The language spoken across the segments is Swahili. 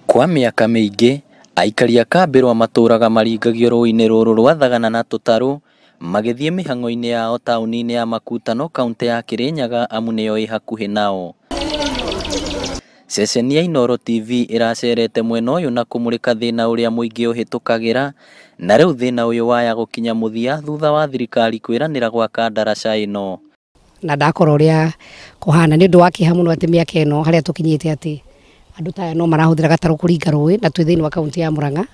Kwa mĩaka mĩingĩ aikari a Kambĩrwa matũraga maringagio rũĩ-inĩ rũrũ rwa Thagana na tũtarũ magĩthiĩ mĩhang'o-inĩ yao taũni-inĩ ya Makutano kaũntĩ ya Kĩrĩnyaga amu nĩyo ĩ hakuhĩ nao. Ceceni ya Inooro TV ĩracerete mwena ũyũ na kũmũrĩka thĩna ũrĩa mũingĩ ũhĩtũkagĩra, na rĩu thĩna ũyũ waya gũkinya mũthia thutha wa thirikari kwĩranĩra gwaka ndaraca ĩno. Na ndakora ũrĩa kũhana nĩ ũndũ wa kĩeha mũno atĩ mĩaka ĩno harĩa tũkinyĩte atĩ andũ ta no marahũthĩra gatarũ kũringa rũĩ na twĩ thĩinĩ wa kaunti ya Murang'a.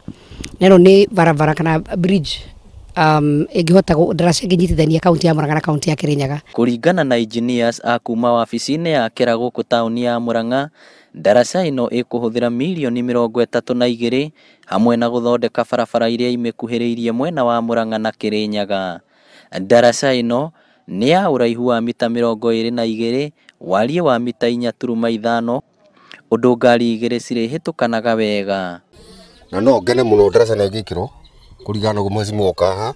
Na ĩno nĩ barabara kana bridge ĩngĩhota ndaraca ĩngĩnyitithania kaunti ya Murang'a na kaunti ya Kĩrĩnyaga. Kũringana na engineers a kuma wabici-inĩ ya Kĩra gũkũ taũni ya Murang'a, ndaraca ĩno ĩkũhũthĩra mirioni 32 hamwe na gũthondeka barabara iria imĩkuhĩrĩirie mwena wa Murang'a na Kĩrĩnyaga. Ndaraca ĩno nĩ ya ũraihu wa mita 22, wariĩ wa mita 4.5, ũndũ ngari igĩrĩ cirĩhĩtũkanaga wega. Na no ngene mũno ndaraca nĩ ĩgĩkĩrwo kũringana na mwezi mwoka haha,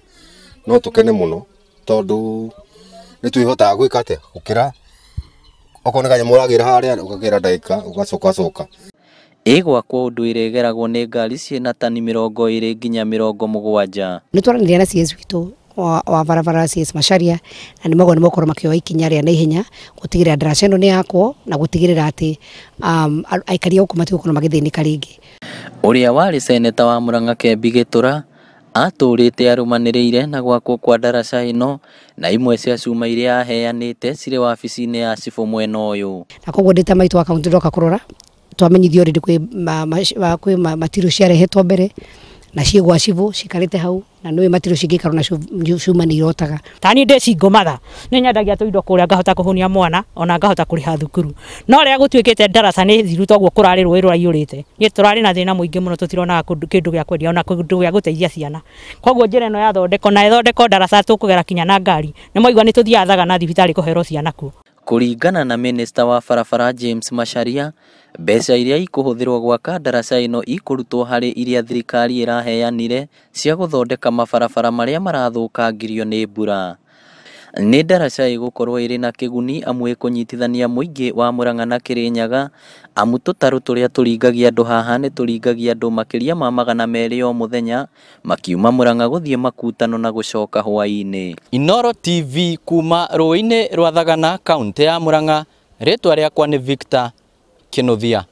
no tũkene mũno tondũ nĩ twĩhotaga gwĩka atĩa gũkĩra okorwo nĩ kanyamũ ũragĩra harĩa ũkagĩra ndagĩka ũgacoka. Ĩgwakwo ũndũ ĩregeragwo nĩ ngari ciĩna tani 20 nginya 70. Nĩ twaranĩria na CS witũ wa barabara CS Macharia na nĩ makorwo makĩoya ikinya rĩa naihenya gũtigĩrĩra ndaraca ĩno nĩ yakwo na gũtigĩrĩra atĩ aikari a gũkũ matigũkorwo magĩthĩnĩka rĩngĩ. Ũrĩa warĩ seneta wa Murang'a Kembi Gĩtũra atũrĩte arũmanĩrĩire na gwakwo kwa ndaraca ĩno, na imwe cia cuma iria aheanĩte cirĩ wabici-inĩ ya cibũ mwena ũyũ. Na koguo ndĩ ta maitũ wa kaunti ndoka kũrora twamenyithio rĩndĩ kwĩ matirũ ciarehetwo mbere na ciĩgwa cibũ cikarĩte hau na nĩwe matirũ cingĩkarwo na cuma nĩ irotaga. Tani ndĩcingomaga nĩ nyendagia tũindo kũrĩa ngahota kũhunia mwana ona ngahota kũrĩha thukuru, no rĩrĩa gũtuĩkĩte ndaraca nĩ thiru toguo kũrarĩ rũĩ rũraiyũrĩte, niĩ tũrarĩ na thĩna mũingĩ mũno, tũtironaga kĩndũ gĩa kwendia ona kĩndũ gĩa gũteithia ciana. Koguo njĩra ĩno yathondekwo na ĩthondekwo ndaraca tũkũgera kinya na ngari, nĩ moigua nĩ tũthiaga Thagana thibitarĩ kũherwo ciana kuo. Kũringana na minista wa barabara James Macharia, mbeca iria ikũhũthĩrwo gwaka ndaraca ĩno ikũrutwo harĩ iria thirikari ĩraheanire cia gũthondeka mabarabara marĩa marathũkangirio nĩ mbura. Nĩ ndaraca ĩgũkorwo ĩrĩ na kĩguni amu ĩkũnyitithania mũingĩ wa Murang'a na Kĩrĩnyaga, amu tũtarũ tũrĩa tũringagia andũ haha nĩ tũringagia andũ makĩria ma 200 o mũthenya makiuma Murang'a gũthiĩ Makutano na gũcoka hwaĩ-inĩ. Inooro TV kuma rũĩ-inĩ rwa Thagana kaunti ya Murang'a, rĩtwa rĩakwa nĩ Victor Kĩnuthia.